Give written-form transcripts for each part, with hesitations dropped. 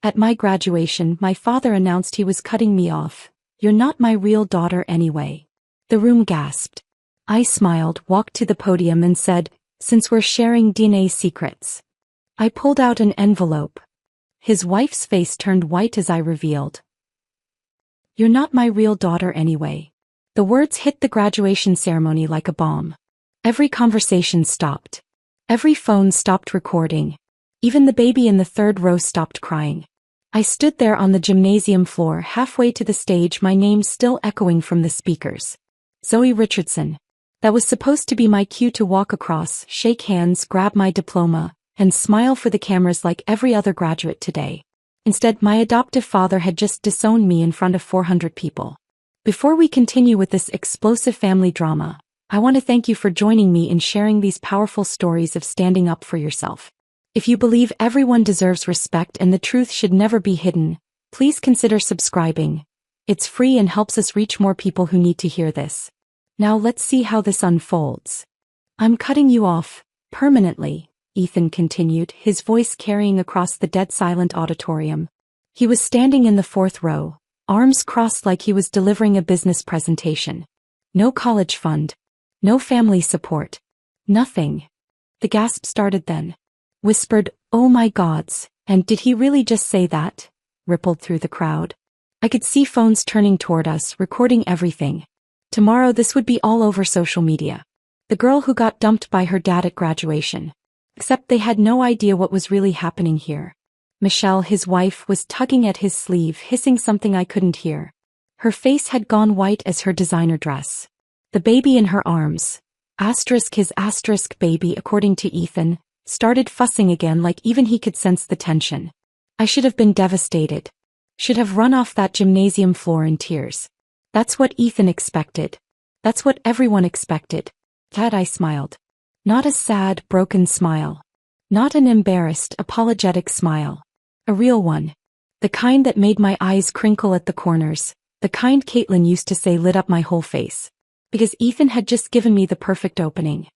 At my graduation, my father announced he was cutting me off. "You're not my real daughter anyway." The room gasped. I smiled, walked to the podium and said, "Since we're sharing DNA secrets." I pulled out an envelope. His wife's face turned white as I revealed, "You're not my real daughter anyway." The words hit the graduation ceremony like a bomb. Every conversation stopped. Every phone stopped recording. Even the baby in the third row stopped crying. I stood there on the gymnasium floor, halfway to the stage, my name still echoing from the speakers. Zoe Richardson. That was supposed to be my cue to walk across, shake hands, grab my diploma, and smile for the cameras like every other graduate today. Instead, my adoptive father had just disowned me in front of 400 people. Before we continue with this explosive family drama, I want to thank you for joining me in sharing these powerful stories of standing up for yourself. If you believe everyone deserves respect and the truth should never be hidden, please consider subscribing. It's free and helps us reach more people who need to hear this. Now let's see how this unfolds. "I'm cutting you off, permanently," Ethan continued, his voice carrying across the dead-silent auditorium. He was standing in the fourth row, arms crossed like he was delivering a business presentation. No college fund. No family support. Nothing. The gasp started then. Whispered, "Oh my gods, and did he really just say that?" rippled through the crowd. I could see phones turning toward us, recording everything. Tomorrow this would be all over social media. The girl who got dumped by her dad at graduation. Except they had no idea what was really happening here. Michelle, his wife, was tugging at his sleeve, hissing something I couldn't hear. Her face had gone white as her designer dress. The baby in her arms, his baby according to Ethan, started fussing again like even he could sense the tension. I should have been devastated. Should have run off that gymnasium floor in tears. That's what Ethan expected. That's what everyone expected. Dad, I smiled. Not a sad, broken smile. Not an embarrassed, apologetic smile. A real one. The kind that made my eyes crinkle at the corners. The kind Caitlin used to say lit up my whole face. Because Ethan had just given me the perfect opening.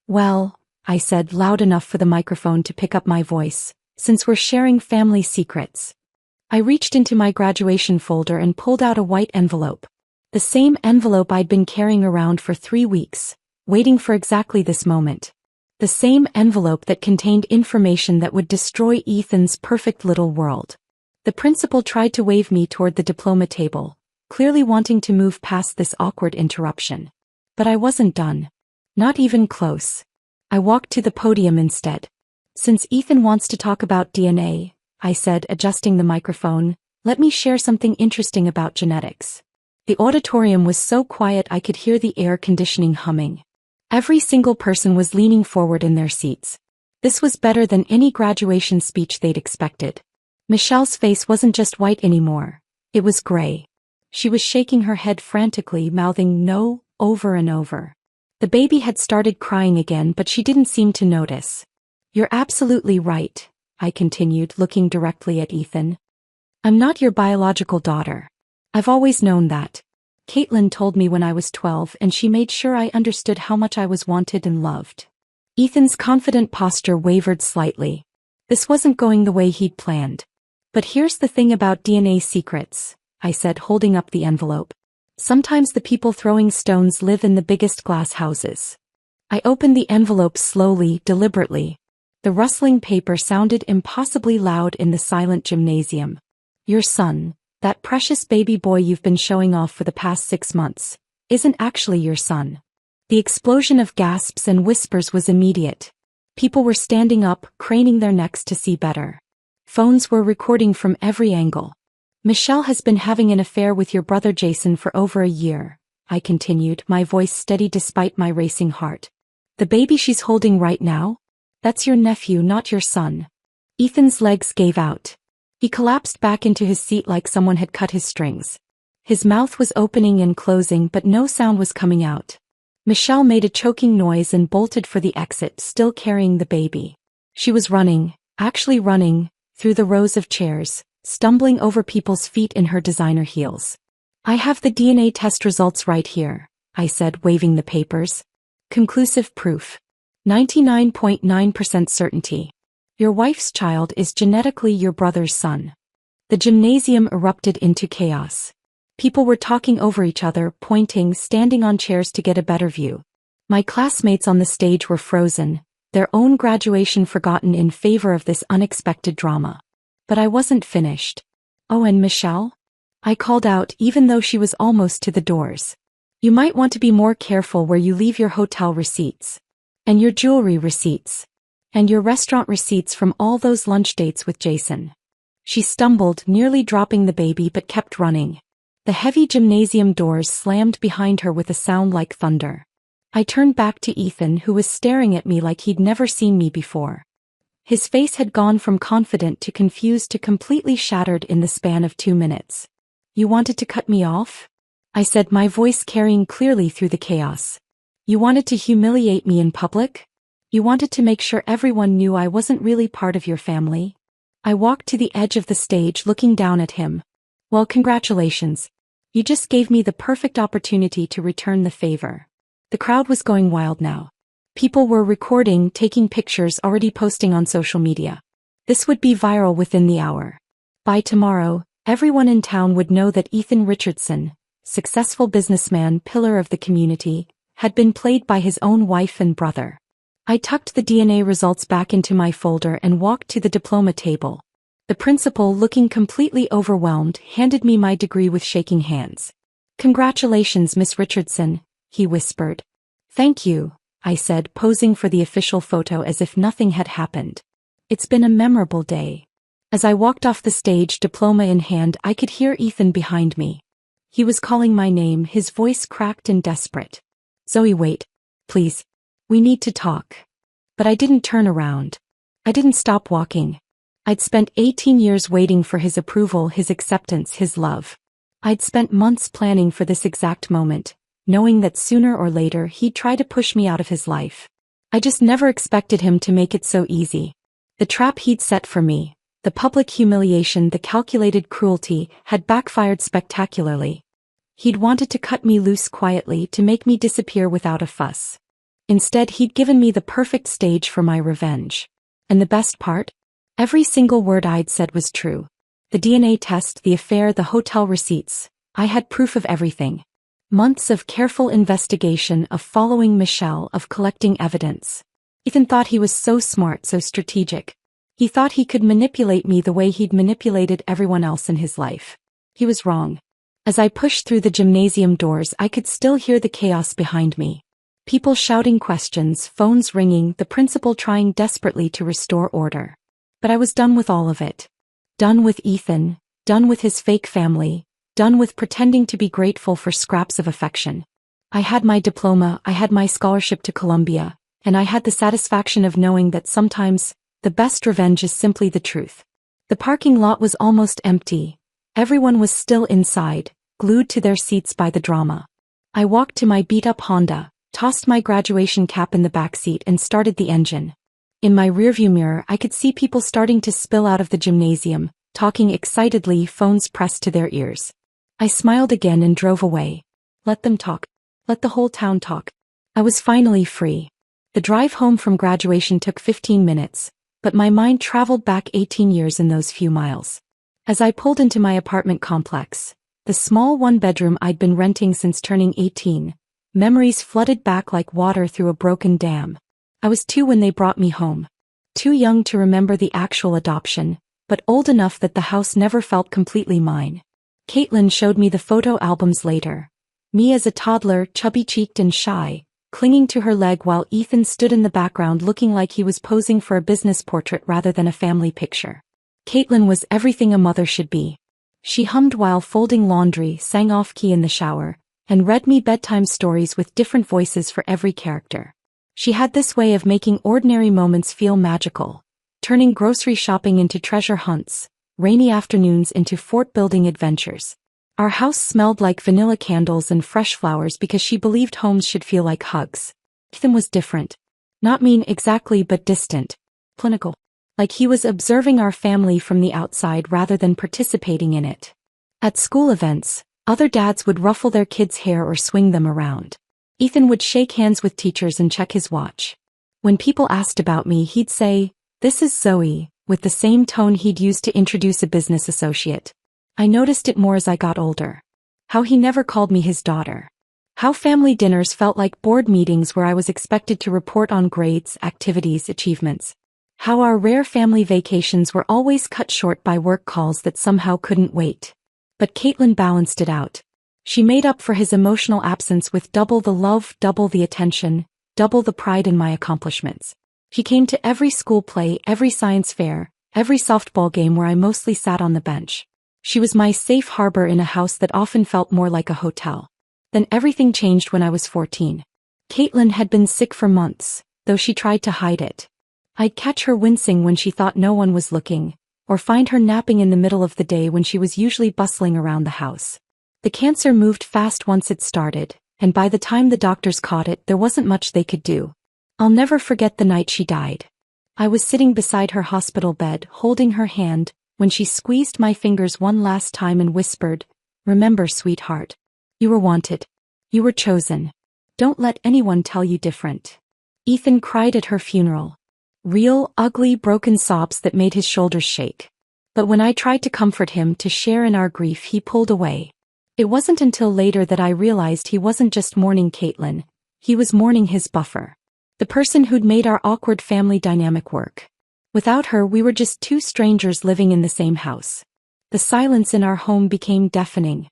"Well," I said loud enough for the microphone to pick up my voice, "since we're sharing family secrets." I reached into my graduation folder and pulled out a white envelope. The same envelope I'd been carrying around for 3 weeks, waiting for exactly this moment. The same envelope that contained information that would destroy Ethan's perfect little world. The principal tried to wave me toward the diploma table, clearly wanting to move past this awkward interruption. But I wasn't done. Not even close. I walked to the podium instead. "Since Ethan wants to talk about DNA," I said, adjusting the microphone, "let me share something interesting about genetics." The auditorium was so quiet I could hear the air conditioning humming. Every single person was leaning forward in their seats. This was better than any graduation speech they'd expected. Michelle's face wasn't just white anymore. It was gray. She was shaking her head frantically, mouthing "no" over and over. The baby had started crying again, but she didn't seem to notice. "You're absolutely right," I continued, looking directly at Ethan. "I'm not your biological daughter. I've always known that. Caitlin told me when I was 12 and she made sure I understood how much I was wanted and loved." Ethan's confident posture wavered slightly. This wasn't going the way he'd planned. "But here's the thing about DNA secrets," I said, holding up the envelope. "Sometimes the people throwing stones live in the biggest glass houses." I opened the envelope slowly, deliberately. The rustling paper sounded impossibly loud in the silent gymnasium. "Your son, that precious baby boy you've been showing off for the past 6 months, isn't actually your son." The explosion of gasps and whispers was immediate. People were standing up, craning their necks to see better. Phones were recording from every angle. "Michelle has been having an affair with your brother Jason for over a year," I continued, my voice steady despite my racing heart. "The baby she's holding right now? That's your nephew, not your son." Ethan's legs gave out. He collapsed back into his seat like someone had cut his strings. His mouth was opening and closing, but no sound was coming out. Michelle made a choking noise and bolted for the exit, still carrying the baby. She was running, actually running, through the rows of chairs, stumbling over people's feet in her designer heels. "I have the DNA test results right here," I said, waving the papers. "Conclusive proof. 99.9% certainty. Your wife's child is genetically your brother's son." The gymnasium erupted into chaos. People were talking over each other, pointing, standing on chairs to get a better view. My classmates on the stage were frozen, their own graduation forgotten in favor of this unexpected drama. But I wasn't finished. "Oh, and Michelle?" I called out, even though she was almost to the doors. "You might want to be more careful where you leave your hotel receipts. And your jewelry receipts. And your restaurant receipts from all those lunch dates with Jason." She stumbled, nearly dropping the baby, but kept running. The heavy gymnasium doors slammed behind her with a sound like thunder. I turned back to Ethan, who was staring at me like he'd never seen me before. His face had gone from confident to confused to completely shattered in the span of 2 minutes. "You wanted to cut me off?" I said, my voice carrying clearly through the chaos. "You wanted to humiliate me in public? You wanted to make sure everyone knew I wasn't really part of your family?" I walked to the edge of the stage, looking down at him. "Well, congratulations. You just gave me the perfect opportunity to return the favor." The crowd was going wild now. People were recording, taking pictures, already posting on social media. This would be viral within the hour. By tomorrow, everyone in town would know that Ethan Richardson, successful businessman, pillar of the community, had been played by his own wife and brother. I tucked the DNA results back into my folder and walked to the diploma table. The principal, looking completely overwhelmed, handed me my degree with shaking hands. "Congratulations, Miss Richardson," he whispered. "Thank you," I said, posing for the official photo as if nothing had happened. "It's been a memorable day." As I walked off the stage, diploma in hand, I could hear Ethan behind me. He was calling my name, his voice cracked and desperate. "Zoe, wait. Please. We need to talk." But I didn't turn around. I didn't stop walking. I'd spent 18 years waiting for his approval, his acceptance, his love. I'd spent months planning for this exact moment, knowing that sooner or later he'd try to push me out of his life. I just never expected him to make it so easy. The trap he'd set for me, the public humiliation, the calculated cruelty, had backfired spectacularly. He'd wanted to cut me loose quietly, to make me disappear without a fuss. Instead, he'd given me the perfect stage for my revenge. And the best part? Every single word I'd said was true. The DNA test, the affair, the hotel receipts. I had proof of everything. Months of careful investigation, of following Michelle, of collecting evidence. Ethan thought he was so smart, so strategic. He thought he could manipulate me the way he'd manipulated everyone else in his life. He was wrong. As I pushed through the gymnasium doors, I could still hear the chaos behind me. People shouting questions, phones ringing, the principal trying desperately to restore order. But I was done with all of it. Done with Ethan, done with his fake family, done with pretending to be grateful for scraps of affection. I had my diploma, I had my scholarship to Columbia, and I had the satisfaction of knowing that sometimes, the best revenge is simply the truth. The parking lot was almost empty. Everyone was still inside, glued to their seats by the drama. I walked to my beat-up Honda, tossed my graduation cap in the backseat and started the engine. In my rearview mirror, I could see people starting to spill out of the gymnasium, talking excitedly, phones pressed to their ears. I smiled again and drove away. Let them talk. Let the whole town talk. I was finally free. The drive home from graduation took 15 minutes, but my mind traveled back 18 years in those few miles. As I pulled into my apartment complex, the small one-bedroom I'd been renting since turning 18, memories flooded back like water through a broken dam. I was 2 when they brought me home. Too young to remember the actual adoption, but old enough that the house never felt completely mine. Caitlin showed me the photo albums later. Me as a toddler, chubby-cheeked and shy, clinging to her leg while Ethan stood in the background looking like he was posing for a business portrait rather than a family picture. Caitlin was everything a mother should be. She hummed while folding laundry, sang off-key in the shower, and read me bedtime stories with different voices for every character. She had this way of making ordinary moments feel magical, turning grocery shopping into treasure hunts, rainy afternoons into fort-building adventures. Our house smelled like vanilla candles and fresh flowers because she believed homes should feel like hugs. Ethan was different. Not mean exactly, but distant. Clinical. Like he was observing our family from the outside rather than participating in it. At school events, other dads would ruffle their kids' hair or swing them around. Ethan would shake hands with teachers and check his watch. When people asked about me, he'd say, "This is Zoe," with the same tone he'd used to introduce a business associate. I noticed it more as I got older. How he never called me his daughter. How family dinners felt like board meetings where I was expected to report on grades, activities, achievements. How our rare family vacations were always cut short by work calls that somehow couldn't wait. But Caitlin balanced it out. She made up for his emotional absence with double the love, double the attention, double the pride in my accomplishments. She came to every school play, every science fair, every softball game where I mostly sat on the bench. She was my safe harbor in a house that often felt more like a hotel. Then everything changed when I was 14. Caitlin had been sick for months, though she tried to hide it. I'd catch her wincing when she thought no one was looking, or find her napping in the middle of the day when she was usually bustling around the house. The cancer moved fast once it started, and by the time the doctors caught it, there wasn't much they could do. I'll never forget the night she died. I was sitting beside her hospital bed, holding her hand, when she squeezed my fingers one last time and whispered, "Remember, sweetheart. You were wanted. You were chosen. Don't let anyone tell you different." Ethan cried at her funeral. Real, ugly, broken sobs that made his shoulders shake. But when I tried to comfort him, to share in our grief, he pulled away. It wasn't until later that I realized he wasn't just mourning Caitlin, he was mourning his buffer. The person who'd made our awkward family dynamic work. Without her, we were just two strangers living in the same house. The silence in our home became deafening.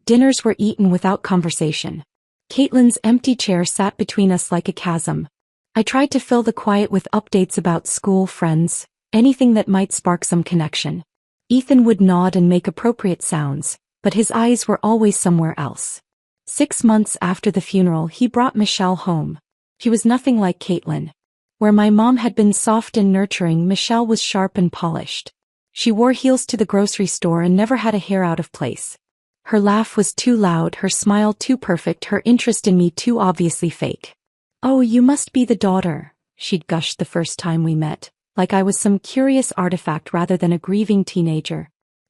Dinners were eaten without conversation. Caitlin's empty chair sat between us like a chasm. I tried to fill the quiet with updates about school, friends, anything that might spark some connection. Ethan would nod and make appropriate sounds, but his eyes were always somewhere else. 6 months after the funeral, he brought Michelle home. She was nothing like Caitlin. Where my mom had been soft and nurturing, Michelle was sharp and polished. She wore heels to the grocery store and never had a hair out of place. Her laugh was too loud, her smile too perfect, her interest in me too obviously fake. "Oh, you must be the daughter," she'd gushed the first time we met, like I was some curious artifact rather than a grieving teenager.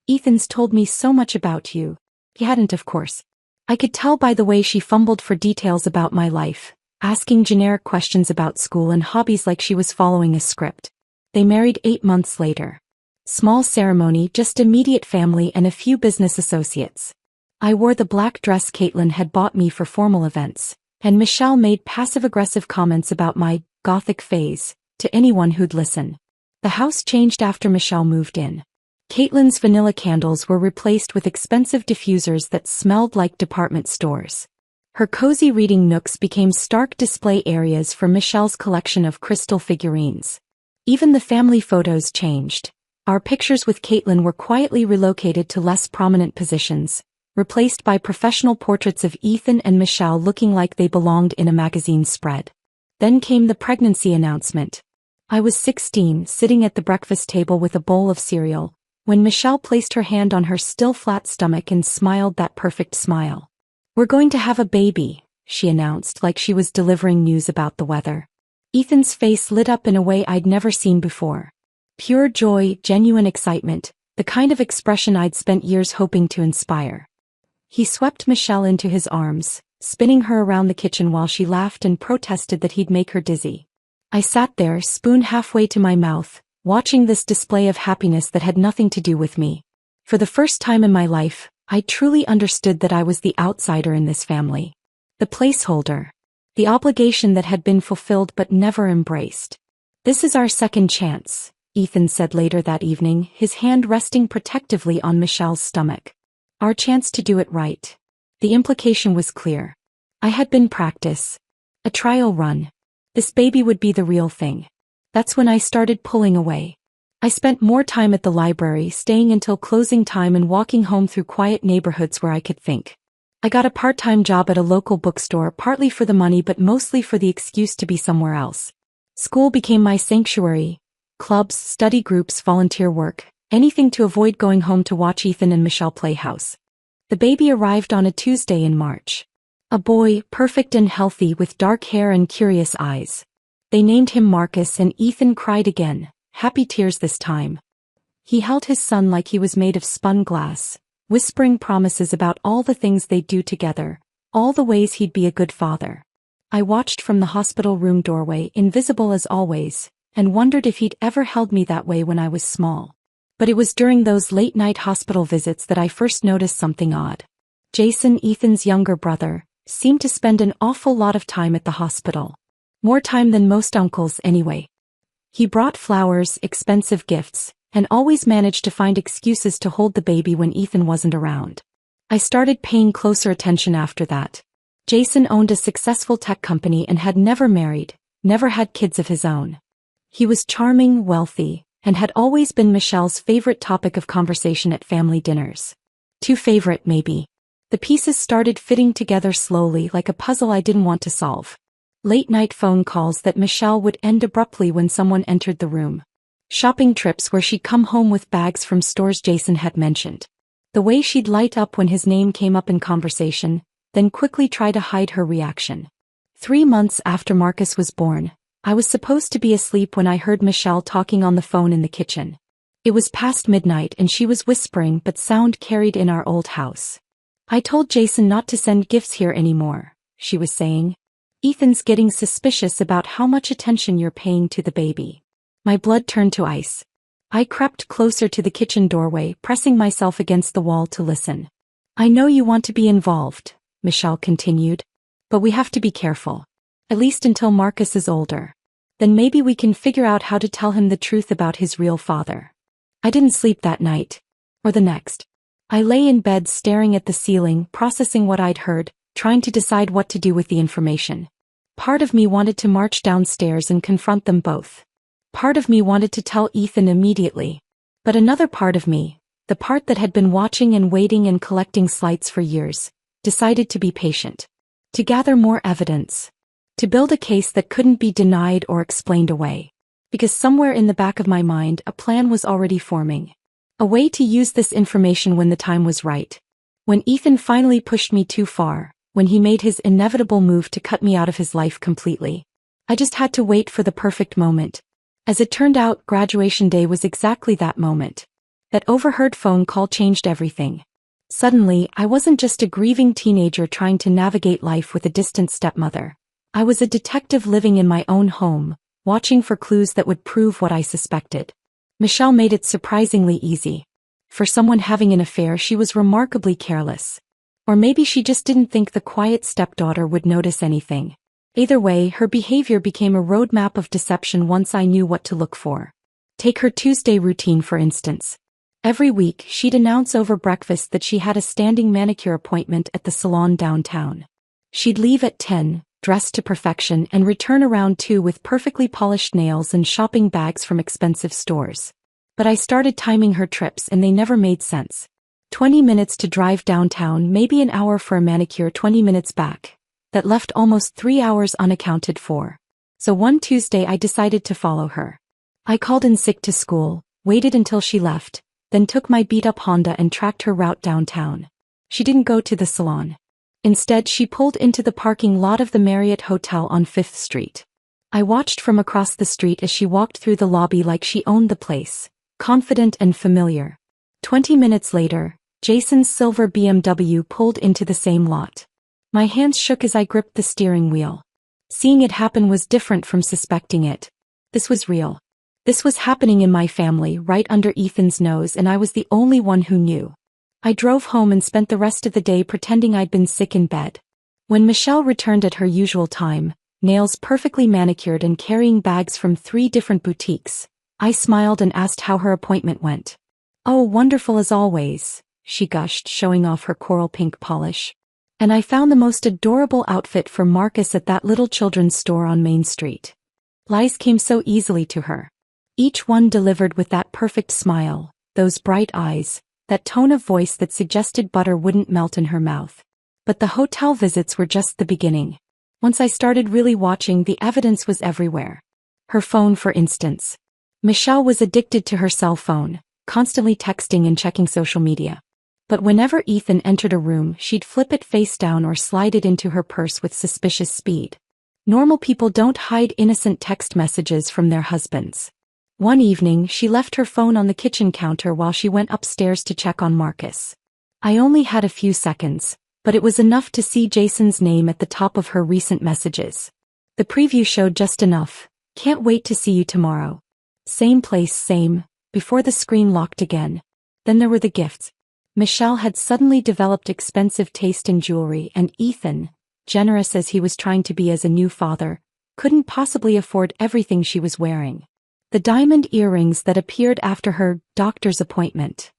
"Ethan's told me so much about you." He hadn't, of course. I could tell by the way she fumbled for details about my life, asking generic questions about school and hobbies like she was following a script. They married 8 months later. Small ceremony, just immediate family and a few business associates. I wore the black dress Caitlin had bought me for formal events, and Michelle made passive-aggressive comments about my gothic phase to anyone who'd listen. The house changed after Michelle moved in. Caitlin's vanilla candles were replaced with expensive diffusers that smelled like department stores. Her cozy reading nooks became stark display areas for Michelle's collection of crystal figurines. Even the family photos changed. Our pictures with Caitlin were quietly relocated to less prominent positions, replaced by professional portraits of Ethan and Michelle looking like they belonged in a magazine spread. Then came the pregnancy announcement. I was 16, sitting at the breakfast table with a bowl of cereal, when Michelle placed her hand on her still flat stomach and smiled that perfect smile. "We're going to have a baby," she announced like she was delivering news about the weather. Ethan's face lit up in a way I'd never seen before. Pure joy, genuine excitement, the kind of expression I'd spent years hoping to inspire. He swept Michelle into his arms, spinning her around the kitchen while she laughed and protested that he'd make her dizzy. I sat there, spoon halfway to my mouth, watching this display of happiness that had nothing to do with me. For the first time in my life, I truly understood that I was the outsider in this family. The placeholder. The obligation that had been fulfilled but never embraced. "This is our second chance," Ethan said later that evening, his hand resting protectively on Michelle's stomach. "Our chance to do it right." The implication was clear. I had been practice. A trial run. This baby would be the real thing. That's when I started pulling away. I spent more time at the library, staying until closing time and walking home through quiet neighborhoods where I could think. I got a part-time job at a local bookstore, partly for the money but mostly for the excuse to be somewhere else. School became my sanctuary. Clubs, study groups, volunteer work, anything to avoid going home to watch Ethan and Michelle play house. The baby arrived on a Tuesday in March. A boy, perfect and healthy with dark hair and curious eyes. They named him Marcus and Ethan cried again, happy tears this time. He held his son like he was made of spun glass, whispering promises about all the things they'd do together, all the ways he'd be a good father. I watched from the hospital room doorway, invisible as always, and wondered if he'd ever held me that way when I was small. But it was during those late-night hospital visits that I first noticed something odd. Jason, Ethan's younger brother, seemed to spend an awful lot of time at the hospital. More time than most uncles anyway. He brought flowers, expensive gifts, and always managed to find excuses to hold the baby when Ethan wasn't around. I started paying closer attention after that. Jason owned a successful tech company and had never married, never had kids of his own. He was charming, wealthy, and had always been Michelle's favorite topic of conversation at family dinners. Too favorite, maybe. The pieces started fitting together slowly like a puzzle I didn't want to solve. Late-night phone calls that Michelle would end abruptly when someone entered the room. Shopping trips where she'd come home with bags from stores Jason had mentioned. The way she'd light up when his name came up in conversation, then quickly try to hide her reaction. 3 months after Marcus was born, I was supposed to be asleep when I heard Michelle talking on the phone in the kitchen. It was past midnight and she was whispering, but sound carried in our old house. "I told Jason not to send gifts here anymore," she was saying. "Ethan's getting suspicious about how much attention you're paying to the baby." My blood turned to ice. I crept closer to the kitchen doorway, pressing myself against the wall to listen. "I know you want to be involved," Michelle continued. "But we have to be careful. At least until Marcus is older. Then maybe we can figure out how to tell him the truth about his real father." I didn't sleep that night. Or the next. I lay in bed staring at the ceiling, processing what I'd heard, trying to decide what to do with the information. Part of me wanted to march downstairs and confront them both. Part of me wanted to tell Ethan immediately. But another part of me, the part that had been watching and waiting and collecting slights for years, decided to be patient. To gather more evidence. To build a case that couldn't be denied or explained away. Because somewhere in the back of my mind a plan was already forming. A way to use this information when the time was right. When Ethan finally pushed me too far, when he made his inevitable move to cut me out of his life completely. I just had to wait for the perfect moment. As it turned out, graduation day was exactly that moment. That overheard phone call changed everything. Suddenly, I wasn't just a grieving teenager trying to navigate life with a distant stepmother. I was a detective living in my own home, watching for clues that would prove what I suspected. Michelle made it surprisingly easy. For someone having an affair, she was remarkably careless. Or maybe she just didn't think the quiet stepdaughter would notice anything. Either way, her behavior became a roadmap of deception once I knew what to look for. Take her Tuesday routine for instance. Every week, she'd announce over breakfast that she had a standing manicure appointment at the salon downtown. She'd leave at 10, dressed to perfection, and return around 2 with perfectly polished nails and shopping bags from expensive stores. But I started timing her trips and they never made sense. 20 minutes to drive downtown, maybe an hour for a manicure, 20 minutes back. That left almost 3 hours unaccounted for. So one Tuesday I decided to follow her. I called in sick to school, waited until she left, then took my beat-up Honda and tracked her route downtown. She didn't go to the salon. Instead, she pulled into the parking lot of the Marriott Hotel on 5th Street. I watched from across the street as she walked through the lobby like she owned the place, confident and familiar. 20 minutes later, Jason's silver BMW pulled into the same lot. My hands shook as I gripped the steering wheel. Seeing it happen was different from suspecting it. This was real. This was happening in my family, right under Ethan's nose, and I was the only one who knew. I drove home and spent the rest of the day pretending I'd been sick in bed. When Michelle returned at her usual time, nails perfectly manicured and carrying bags from 3 different boutiques, I smiled and asked how her appointment went. "Oh, wonderful as always," she gushed, showing off her coral pink polish. "And I found the most adorable outfit for Marcus at that little children's store on Main Street." Lies came so easily to her. Each one delivered with that perfect smile, those bright eyes, that tone of voice that suggested butter wouldn't melt in her mouth. But the hotel visits were just the beginning. Once I started really watching, the evidence was everywhere. Her phone, for instance. Michelle was addicted to her cell phone, constantly texting and checking social media. But whenever Ethan entered a room, she'd flip it face down or slide it into her purse with suspicious speed. Normal people don't hide innocent text messages from their husbands. One evening, she left her phone on the kitchen counter while she went upstairs to check on Marcus. I only had a few seconds, but it was enough to see Jason's name at the top of her recent messages. The preview showed just enough. Can't wait to see you tomorrow. Same place, same, before the screen locked again. Then there were the gifts. Michelle had suddenly developed expensive taste in jewelry, and Ethan, generous as he was trying to be as a new father, couldn't possibly afford everything she was wearing. The diamond earrings that appeared after her doctor's appointment.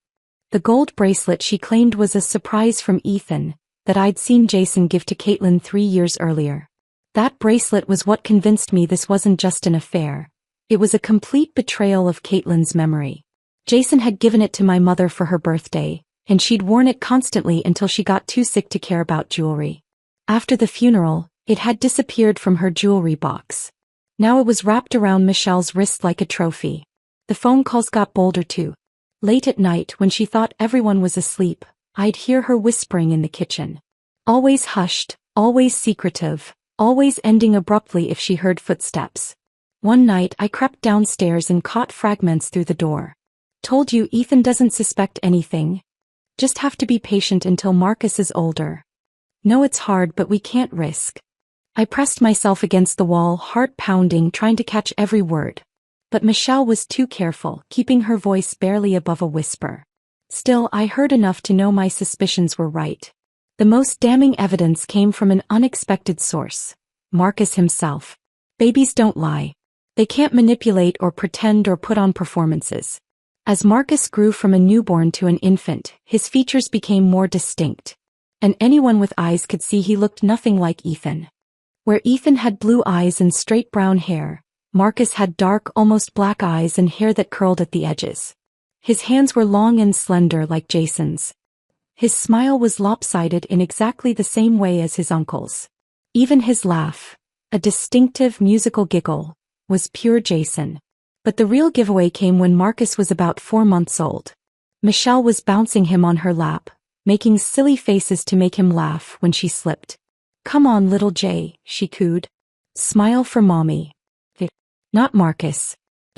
The gold bracelet she claimed was a surprise from Ethan, that I'd seen Jason give to Caitlin 3 years earlier. That bracelet was what convinced me this wasn't just an affair. It was a complete betrayal of Caitlin's memory. Jason had given it to my mother for her birthday, and she'd worn it constantly until she got too sick to care about jewelry. After the funeral, it had disappeared from her jewelry box. Now it was wrapped around Michelle's wrist like a trophy. The phone calls got bolder too. Late at night, when she thought everyone was asleep, I'd hear her whispering in the kitchen. Always hushed, always secretive, always ending abruptly if she heard footsteps. One night I crept downstairs and caught fragments through the door. Told you Ethan doesn't suspect anything. Just have to be patient until Marcus is older. No, it's hard, but we can't risk. I pressed myself against the wall, heart pounding, trying to catch every word. But Michelle was too careful, keeping her voice barely above a whisper. Still, I heard enough to know my suspicions were right. The most damning evidence came from an unexpected source. Marcus himself. Babies don't lie. They can't manipulate or pretend or put on performances. As Marcus grew from a newborn to an infant, his features became more distinct. And anyone with eyes could see he looked nothing like Ethan. Where Ethan had blue eyes and straight brown hair, Marcus had dark, almost black eyes and hair that curled at the edges. His hands were long and slender like Jason's. His smile was lopsided in exactly the same way as his uncle's. Even his laugh, a distinctive musical giggle, was pure Jason. But the real giveaway came when Marcus was about 4 months old. Michelle was bouncing him on her lap, making silly faces to make him laugh when she slipped. "Come on, little Jay," she cooed. "Smile for mommy." Not Marcus.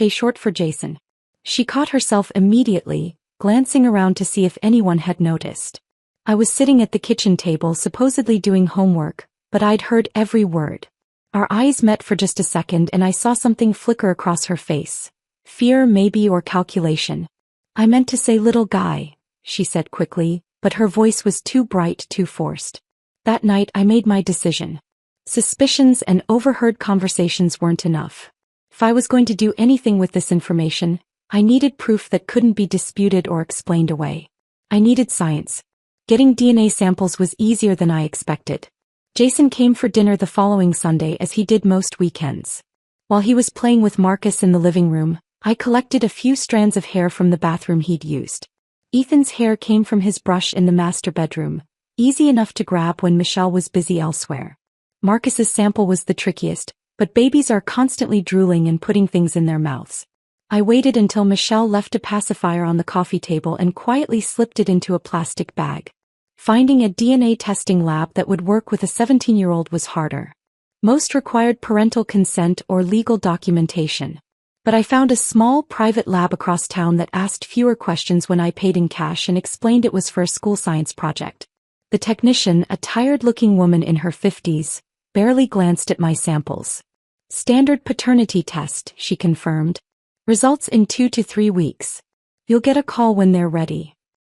Short for Jason. She caught herself immediately, glancing around to see if anyone had noticed. I was sitting at the kitchen table supposedly doing homework, but I'd heard every word. Our eyes met for just a second and I saw something flicker across her face. Fear maybe, or calculation. "I meant to say little guy," she said quickly, but her voice was too bright, too forced. That night I made my decision. Suspicions and overheard conversations weren't enough. If I was going to do anything with this information, I needed proof that couldn't be disputed or explained away. I needed science. Getting DNA samples was easier than I expected. Jason came for dinner the following Sunday, as he did most weekends. While he was playing with Marcus in the living room, I collected a few strands of hair from the bathroom he'd used. Ethan's hair came from his brush in the master bedroom, easy enough to grab when Michelle was busy elsewhere. Marcus's sample was the trickiest, but babies are constantly drooling and putting things in their mouths. I waited until Michelle left a pacifier on the coffee table and quietly slipped it into a plastic bag. Finding a DNA testing lab that would work with a 17-year-old was harder. Most required parental consent or legal documentation. But I found a small private lab across town that asked fewer questions when I paid in cash and explained it was for a school science project. The technician, a tired-looking woman in her 50s, barely glanced at my samples. "Standard paternity test," she confirmed. "Results in 2 to 3 weeks. You'll get a call when they're ready."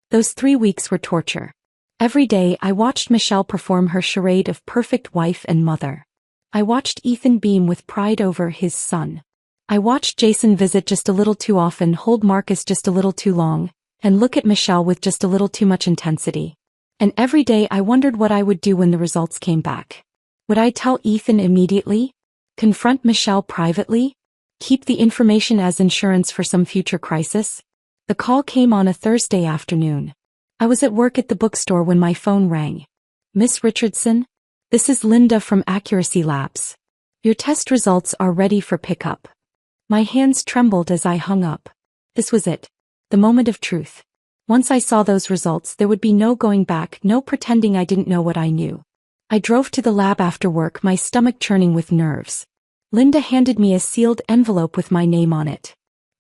Those 3 weeks were torture. Every day I watched Michelle perform her charade of perfect wife and mother. I watched Ethan beam with pride over his son. I watched Jason visit just a little too often, hold Marcus just a little too long, and look at Michelle with just a little too much intensity. And every day I wondered what I would do when the results came back. Would I tell Ethan immediately? Confront Michelle privately? Keep the information as insurance for some future crisis? The call came on a Thursday afternoon. I was at work at the bookstore when my phone rang. "Miss Richardson? This is Linda from Accuracy Labs. Your test results are ready for pickup." My hands trembled as I hung up. This was it. The moment of truth. Once I saw those results, there would be no going back, no pretending I didn't know what I knew. I drove to the lab after work, my stomach churning with nerves. Linda handed me a sealed envelope with my name on it.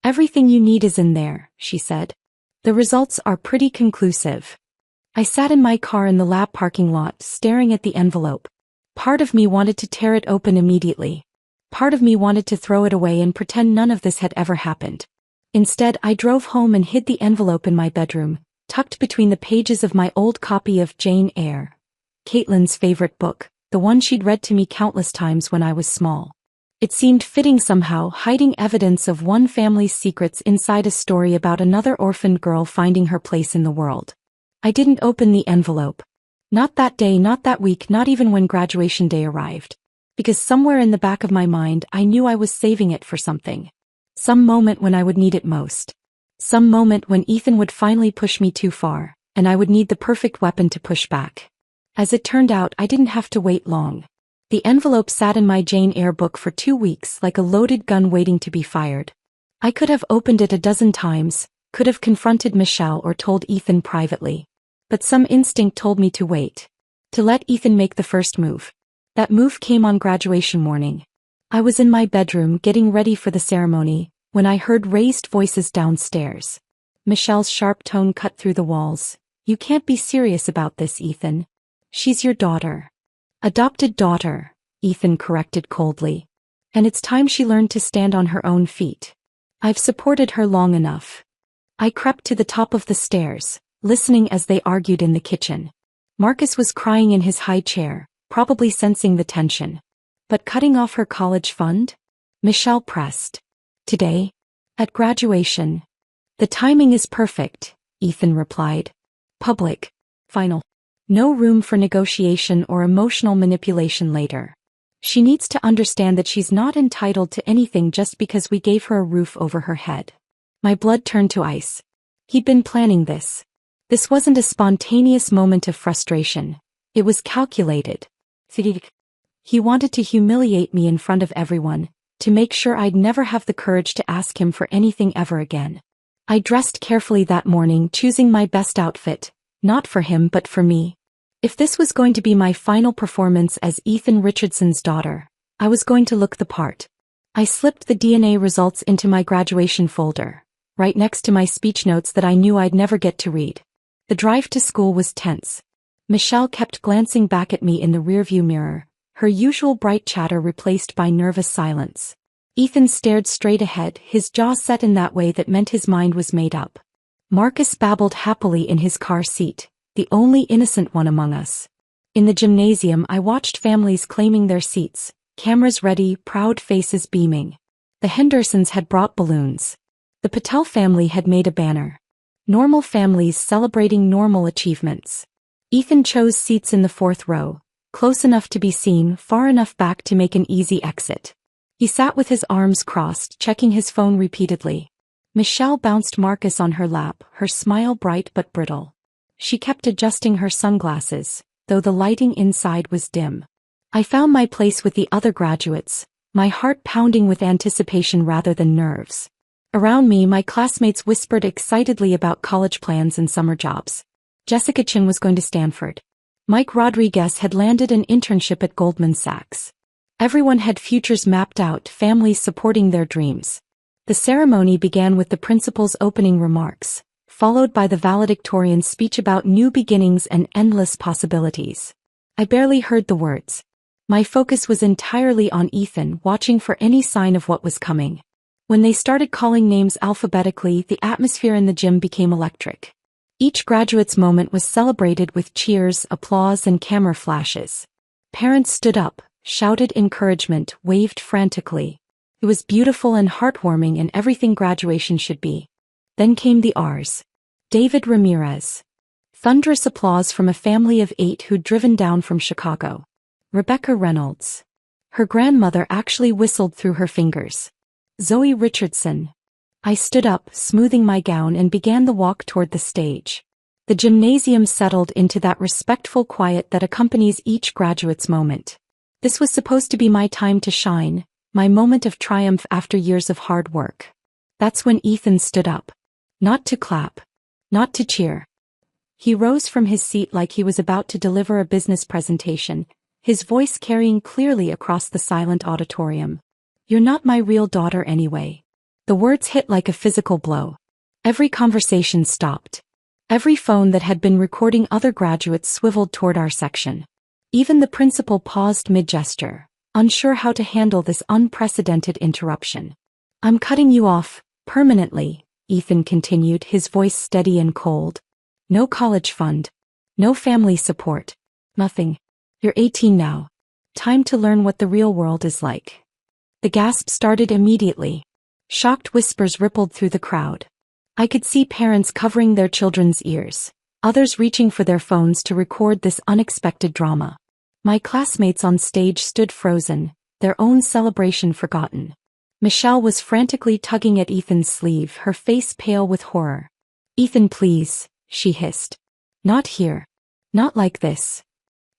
"Everything you need is in there," she said. "The results are pretty conclusive." I sat in my car in the lab parking lot, staring at the envelope. Part of me wanted to tear it open immediately. Part of me wanted to throw it away and pretend none of this had ever happened. Instead, I drove home and hid the envelope in my bedroom, tucked between the pages of my old copy of Jane Eyre, Caitlin's favorite book, the one she'd read to me countless times when I was small. It seemed fitting somehow, hiding evidence of one family's secrets inside a story about another orphaned girl finding her place in the world. I didn't open the envelope. Not that day, not that week, not even when graduation day arrived. Because somewhere in the back of my mind I knew I was saving it for something. Some moment when I would need it most. Some moment when Ethan would finally push me too far, and I would need the perfect weapon to push back. As it turned out, I didn't have to wait long. The envelope sat in my Jane Eyre book for 2 weeks like a loaded gun waiting to be fired. I could have opened it a dozen times, could have confronted Michelle or told Ethan privately. But some instinct told me to wait. To let Ethan make the first move. That move came on graduation morning. I was in my bedroom getting ready for the ceremony, when I heard raised voices downstairs. Michelle's sharp tone cut through the walls. "You can't be serious about this, Ethan. She's your daughter." "Adopted daughter," Ethan corrected coldly. "And it's time she learned to stand on her own feet. I've supported her long enough." I crept to the top of the stairs, listening as they argued in the kitchen. Marcus was crying in his high chair, probably sensing the tension. But cutting off her college fund? Michelle pressed. "Today? At graduation?" "The timing is perfect," Ethan replied. "Public. Final. No room for negotiation or emotional manipulation later. She needs to understand that she's not entitled to anything just because we gave her a roof over her head." My blood turned to ice. He'd been planning this. This wasn't a spontaneous moment of frustration. It was calculated. He wanted to humiliate me in front of everyone, to make sure I'd never have the courage to ask him for anything ever again. I dressed carefully that morning, choosing my best outfit, not for him but for me. If this was going to be my final performance as Ethan Richardson's daughter, I was going to look the part. I slipped the DNA results into my graduation folder, right next to my speech notes that I knew I'd never get to read. The drive to school was tense. Michelle kept glancing back at me in the rearview mirror, her usual bright chatter replaced by nervous silence. Ethan stared straight ahead, his jaw set in that way that meant his mind was made up. Marcus babbled happily in his car seat, the only innocent one among us. In the gymnasium, I watched families claiming their seats, cameras ready, proud faces beaming. The Hendersons had brought balloons. The Patel family had made a banner. Normal families celebrating normal achievements. Ethan chose seats in the 4th row, close enough to be seen, far enough back to make an easy exit. He sat with his arms crossed, checking his phone repeatedly. Michelle bounced Marcus on her lap, her smile bright but brittle. She kept adjusting her sunglasses, though the lighting inside was dim. I found my place with the other graduates, my heart pounding with anticipation rather than nerves. Around me, my classmates whispered excitedly about college plans and summer jobs. Jessica Chin was going to Stanford. Mike Rodriguez had landed an internship at Goldman Sachs. Everyone had futures mapped out, families supporting their dreams. The ceremony began with the principal's opening remarks, followed by the valedictorian's speech about new beginnings and endless possibilities. I barely heard the words. My focus was entirely on Ethan, watching for any sign of what was coming. When they started calling names alphabetically, the atmosphere in the gym became electric. Each graduate's moment was celebrated with cheers, applause, and camera flashes. Parents stood up, shouted encouragement, waved frantically. It was beautiful and heartwarming and everything graduation should be. Then came the R's. David Ramirez. Thunderous applause from a family of 8 who'd driven down from Chicago. Rebecca Reynolds. Her grandmother actually whistled through her fingers. Zoe Richardson. I stood up, smoothing my gown, and began the walk toward the stage. The gymnasium settled into that respectful quiet that accompanies each graduate's moment. This was supposed to be my time to shine, my moment of triumph after years of hard work. That's when Ethan stood up. Not to clap. Not to cheer. He rose from his seat like he was about to deliver a business presentation, his voice carrying clearly across the silent auditorium. "You're not my real daughter anyway." The words hit like a physical blow. Every conversation stopped. Every phone that had been recording other graduates swiveled toward our section. Even the principal paused mid-gesture, unsure how to handle this unprecedented interruption. I'm cutting you off, permanently, Ethan continued, his voice steady and cold. No college fund. No family support. Nothing. You're 18 now. Time to learn what the real world is like. The gasp started immediately. Shocked whispers rippled through the crowd. I could see parents covering their children's ears, others reaching for their phones to record this unexpected drama. My classmates on stage stood frozen, their own celebration forgotten. Michelle was frantically tugging at Ethan's sleeve, her face pale with horror. Ethan, please, she hissed. Not here. Not like this.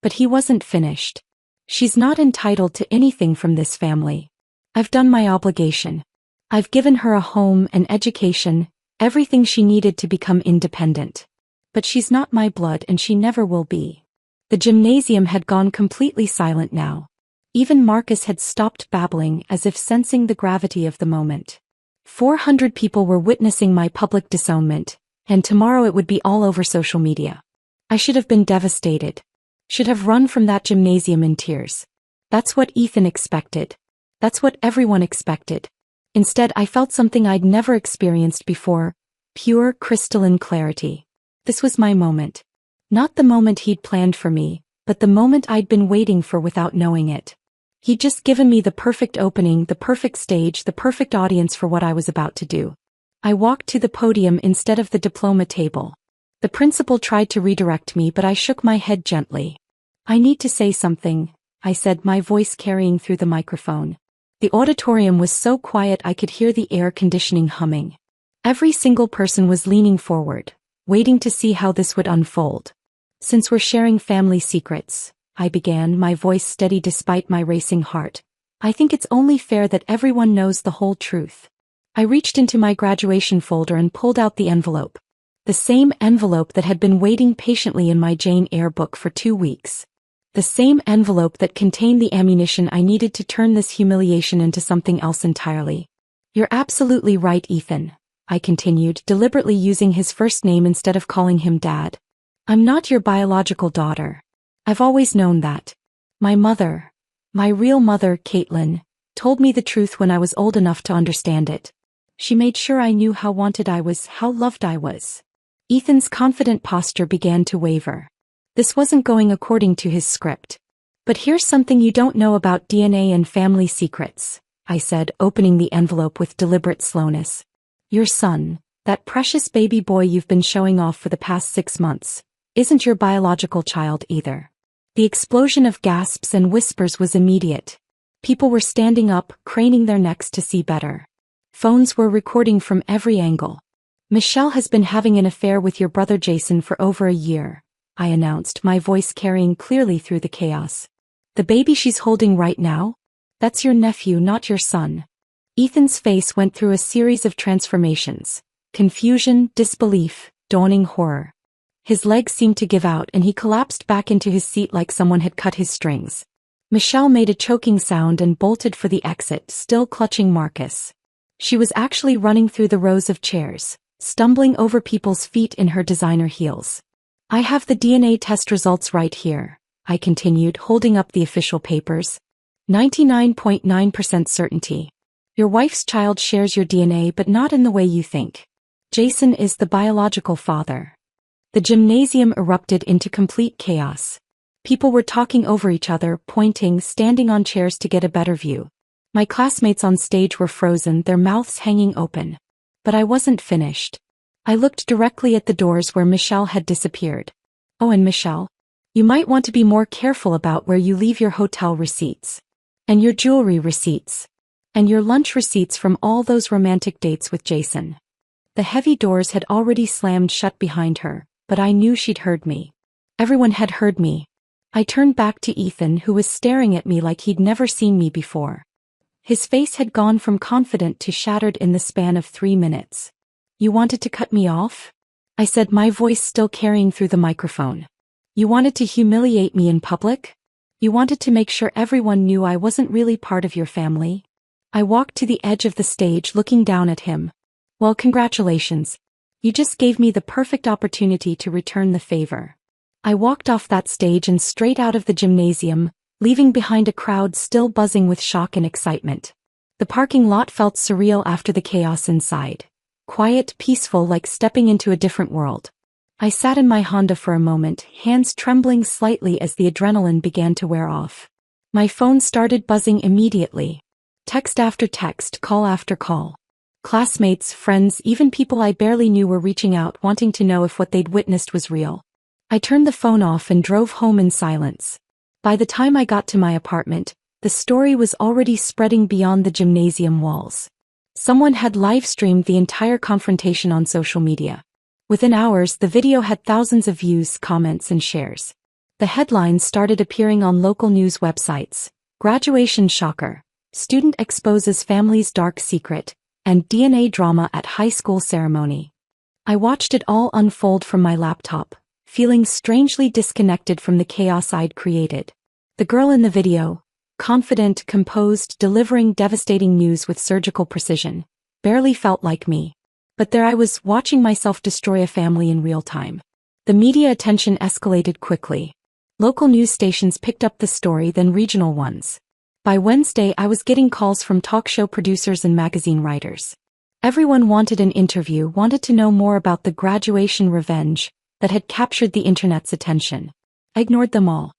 But he wasn't finished. She's not entitled to anything from this family. I've done my obligation. I've given her a home, an education, everything she needed to become independent. But she's not my blood and she never will be. The gymnasium had gone completely silent now. Even Marcus had stopped babbling, as if sensing the gravity of the moment. 400 people were witnessing my public disownment, and tomorrow it would be all over social media. I should have been devastated. Should have run from that gymnasium in tears. That's what Ethan expected. That's what everyone expected. Instead, I felt something I'd never experienced before, pure crystalline clarity. This was my moment. Not the moment he'd planned for me, but the moment I'd been waiting for without knowing it. He'd just given me the perfect opening, the perfect stage, the perfect audience for what I was about to do. I walked to the podium instead of the diploma table. The principal tried to redirect me, but I shook my head gently. I need to say something, I said, my voice carrying through the microphone. The auditorium was so quiet I could hear the air conditioning humming. Every single person was leaning forward, waiting to see how this would unfold. Since we're sharing family secrets, I began, my voice steady despite my racing heart, I think it's only fair that everyone knows the whole truth. I reached into my graduation folder and pulled out the envelope. The same envelope that had been waiting patiently in my Jane Eyre book for 2 weeks. The same envelope that contained the ammunition I needed to turn this humiliation into something else entirely. You're absolutely right, Ethan, I continued, deliberately using his first name instead of calling him Dad. I'm not your biological daughter. I've always known that. My mother, my real mother, Caitlin, told me the truth when I was old enough to understand it. She made sure I knew how wanted I was, how loved I was. Ethan's confident posture began to waver. This wasn't going according to his script. But here's something you don't know about DNA and family secrets, I said, opening the envelope with deliberate slowness. Your son, that precious baby boy you've been showing off for the past 6 months, isn't your biological child either. The explosion of gasps and whispers was immediate. People were standing up, craning their necks to see better. Phones were recording from every angle. Michelle has been having an affair with your brother Jason for over a year, I announced, my voice carrying clearly through the chaos. The baby she's holding right now? That's your nephew, not your son. Ethan's face went through a series of transformations. Confusion, disbelief, dawning horror. His legs seemed to give out and he collapsed back into his seat like someone had cut his strings. Michelle made a choking sound and bolted for the exit, still clutching Marcus. She was actually running through the rows of chairs, stumbling over people's feet in her designer heels. I have the DNA test results right here, I continued, holding up the official papers. 99.9% certainty. Your wife's child shares your DNA, but not in the way you think. Jason is the biological father. The gymnasium erupted into complete chaos. People were talking over each other, pointing, standing on chairs to get a better view. My classmates on stage were frozen, their mouths hanging open. But I wasn't finished. I looked directly at the doors where Michelle had disappeared. Oh, and Michelle, you might want to be more careful about where you leave your hotel receipts. And your jewelry receipts. And your lunch receipts from all those romantic dates with Jason. The heavy doors had already slammed shut behind her, but I knew she'd heard me. Everyone had heard me. I turned back to Ethan, who was staring at me like he'd never seen me before. His face had gone from confident to shattered in the span of 3 minutes. You wanted to cut me off? I said, my voice still carrying through the microphone. You wanted to humiliate me in public? You wanted to make sure everyone knew I wasn't really part of your family? I walked to the edge of the stage, looking down at him. Well, congratulations. You just gave me the perfect opportunity to return the favor. I walked off that stage and straight out of the gymnasium, leaving behind a crowd still buzzing with shock and excitement. The parking lot felt surreal after the chaos inside. Quiet, peaceful, like stepping into a different world. I sat in my Honda for a moment, hands trembling slightly as the adrenaline began to wear off. My phone started buzzing immediately. Text after text, call after call. Classmates, friends, even people I barely knew were reaching out wanting to know if what they'd witnessed was real. I turned the phone off and drove home in silence. By the time I got to my apartment, the story was already spreading beyond the gymnasium walls. Someone had live-streamed the entire confrontation on social media. Within hours, the video had thousands of views, comments, and shares. The headlines started appearing on local news websites. Graduation shocker. Student exposes family's dark secret, and DNA drama at high school ceremony. I watched it all unfold from my laptop, feeling strangely disconnected from the chaos I'd created. The girl in the video, confident, composed, delivering devastating news with surgical precision, barely felt like me. But there I was, watching myself destroy a family in real time. The media attention escalated quickly. Local news stations picked up the story, then regional ones. By Wednesday, I was getting calls from talk show producers and magazine writers. Everyone wanted an interview, wanted to know more about the graduation revenge that had captured the internet's attention. I ignored them all.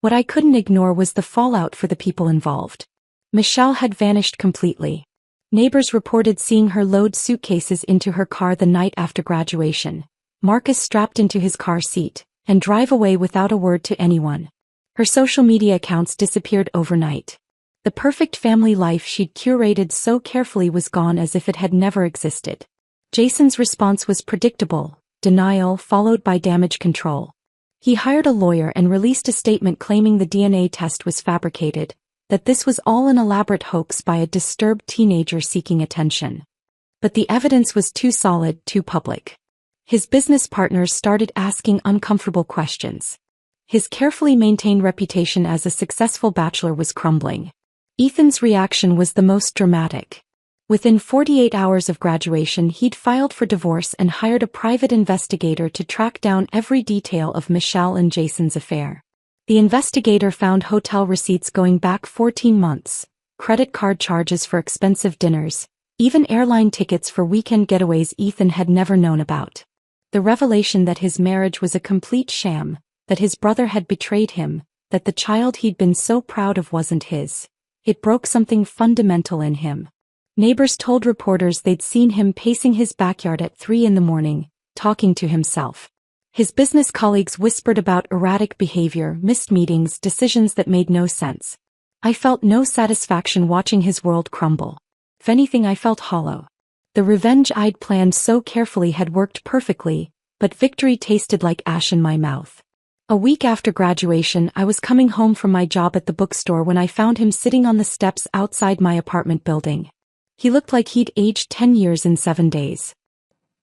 What I couldn't ignore was the fallout for the people involved. Michelle had vanished completely. Neighbors reported seeing her load suitcases into her car the night after graduation, Marcus strapped into his car seat, and drive away without a word to anyone. Her social media accounts disappeared overnight. The perfect family life she'd curated so carefully was gone as if it had never existed. Jason's response was predictable: denial followed by damage control. He hired a lawyer and released a statement claiming the DNA test was fabricated, that this was all an elaborate hoax by a disturbed teenager seeking attention. But the evidence was too solid, too public. His business partners started asking uncomfortable questions. His carefully maintained reputation as a successful bachelor was crumbling. Ethan's reaction was the most dramatic. Within 48 hours of graduation, he'd filed for divorce and hired a private investigator to track down every detail of Michelle and Jason's affair. The investigator found hotel receipts going back 14 months, credit card charges for expensive dinners, even airline tickets for weekend getaways Ethan had never known about. The revelation that his marriage was a complete sham, that his brother had betrayed him, that the child he'd been so proud of wasn't his. It broke something fundamental in him. Neighbors told reporters they'd seen him pacing his backyard at 3 a.m, talking to himself. His business colleagues whispered about erratic behavior, missed meetings, decisions that made no sense. I felt no satisfaction watching his world crumble. If anything, I felt hollow. The revenge I'd planned so carefully had worked perfectly, but victory tasted like ash in my mouth. A week after graduation, I was coming home from my job at the bookstore when I found him sitting on the steps outside my apartment building. He looked like he'd aged 10 years in 7 days.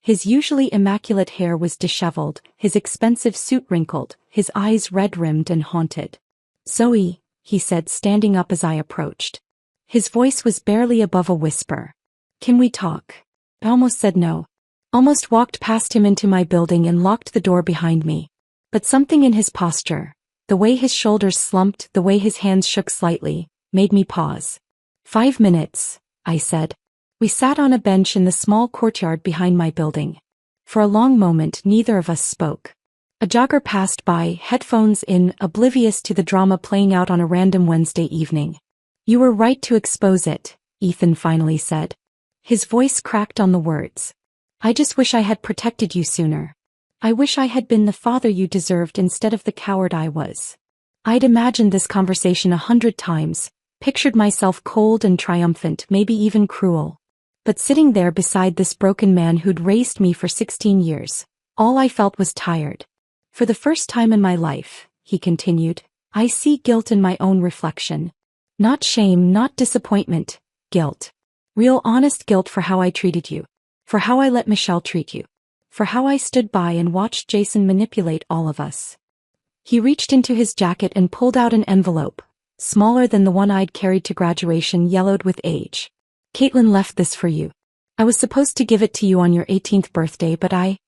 His usually immaculate hair was disheveled, his expensive suit wrinkled, his eyes red-rimmed and haunted. "Zoe," he said, standing up as I approached. His voice was barely above a whisper. "Can we talk?" I almost said no. Almost walked past him into my building and locked the door behind me. But something in his posture, the way his shoulders slumped, the way his hands shook slightly, made me pause. 5 minutes, I said. We sat on a bench in the small courtyard behind my building. For a long moment, neither of us spoke. A jogger passed by, headphones in, oblivious to the drama playing out on a random Wednesday evening. "You were right to expose it," Ethan finally said. His voice cracked on the words. "I just wish I had protected you sooner. I wish I had been the father you deserved instead of the coward I was." I'd imagined this conversation 100 times, pictured myself cold and triumphant, maybe even cruel. But sitting there beside this broken man who'd raised me for 16 years, all I felt was tired. "For the first time in my life," he continued, "I see guilt in my own reflection. Not shame, not disappointment, guilt. Real honest guilt for how I treated you. For how I let Michelle treat you. For how I stood by and watched Jason manipulate all of us." He reached into his jacket and pulled out an envelope, smaller than the one I'd carried to graduation, yellowed with age. "Caitlin left this for you. I was supposed to give it to you on your 18th birthday, but I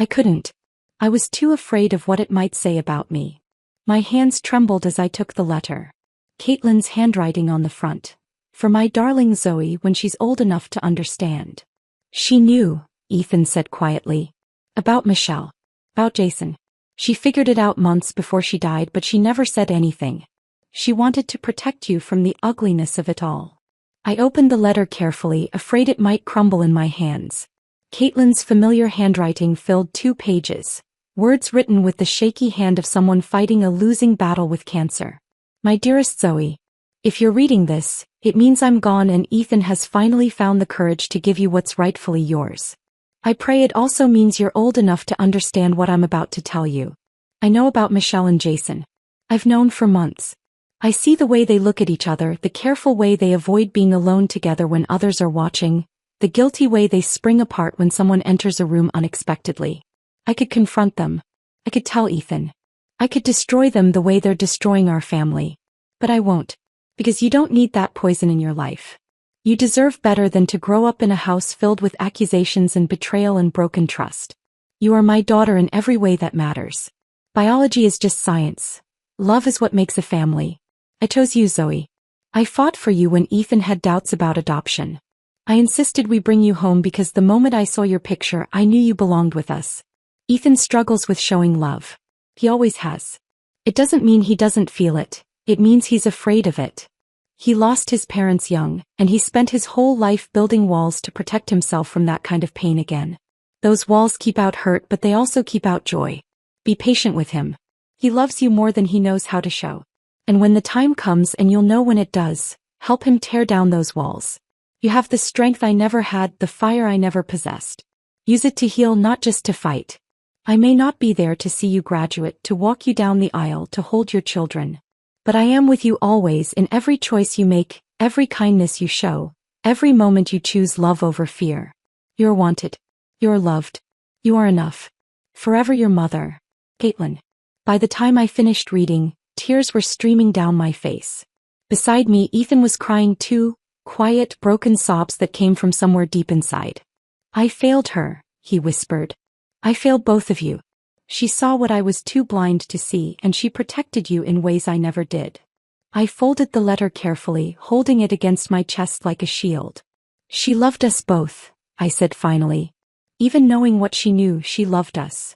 couldn't. I was too afraid of what it might say about me." My hands trembled as I took the letter. Caitlin's handwriting on the front. For my darling Zoe when she's old enough to understand. She knew, Ethan said quietly. About Michelle. About Jason. She figured it out months before she died, but she never said anything. She wanted to protect you from the ugliness of it all. I opened the letter carefully, afraid it might crumble in my hands. Caitlin's familiar handwriting filled 2 pages. Words written with the shaky hand of someone fighting a losing battle with cancer. My dearest Zoe. If you're reading this, it means I'm gone and Ethan has finally found the courage to give you what's rightfully yours. I pray it also means you're old enough to understand what I'm about to tell you. I know about Michelle and Jason. I've known for months. I see the way they look at each other, the careful way they avoid being alone together when others are watching, the guilty way they spring apart when someone enters a room unexpectedly. I could confront them. I could tell Ethan. I could destroy them the way they're destroying our family. But I won't. Because you don't need that poison in your life. You deserve better than to grow up in a house filled with accusations and betrayal and broken trust. You are my daughter in every way that matters. Biology is just science. Love is what makes a family. I chose you, Zoe. I fought for you when Ethan had doubts about adoption. I insisted we bring you home because the moment I saw your picture, I knew you belonged with us. Ethan struggles with showing love. He always has. It doesn't mean he doesn't feel it. It means he's afraid of it. He lost his parents young, and he spent his whole life building walls to protect himself from that kind of pain again. Those walls keep out hurt, but they also keep out joy. Be patient with him. He loves you more than he knows how to show. And when the time comes, and you'll know when it does, help him tear down those walls. You have the strength I never had, the fire I never possessed. Use it to heal, not just to fight. I may not be there to see you graduate, to walk you down the aisle, to hold your children. But I am with you always in every choice you make, every kindness you show, every moment you choose love over fear. You're wanted. You're loved. You are enough. Forever your mother, Caitlin. By the time I finished reading, tears were streaming down my face. Beside me, Ethan was crying too, quiet, broken sobs that came from somewhere deep inside. I failed her, he whispered. I failed both of you. She saw what I was too blind to see, and she protected you in ways I never did. I folded the letter carefully, holding it against my chest like a shield. She loved us both, I said finally. Even knowing what she knew, she loved us.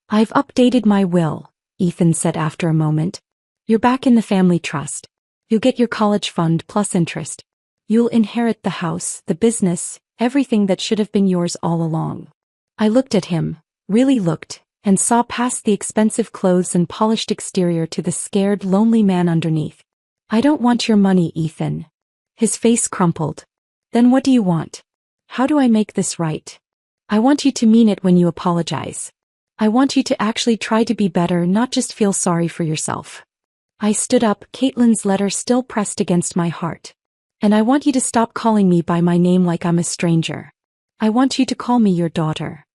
I've updated my will, Ethan said after a moment. You're back in the family trust. You'll get your college fund plus interest. You'll inherit the house, the business, everything that should have been yours all along. I looked at him, really looked, and saw past the expensive clothes and polished exterior to the scared, lonely man underneath. I don't want your money, Ethan. His face crumpled. Then what do you want? How do I make this right? I want you to mean it when you apologize. I want you to actually try to be better, not just feel sorry for yourself. I stood up, Caitlin's letter still pressed against my heart. And I want you to stop calling me by my name like I'm a stranger. I want you to call me your daughter.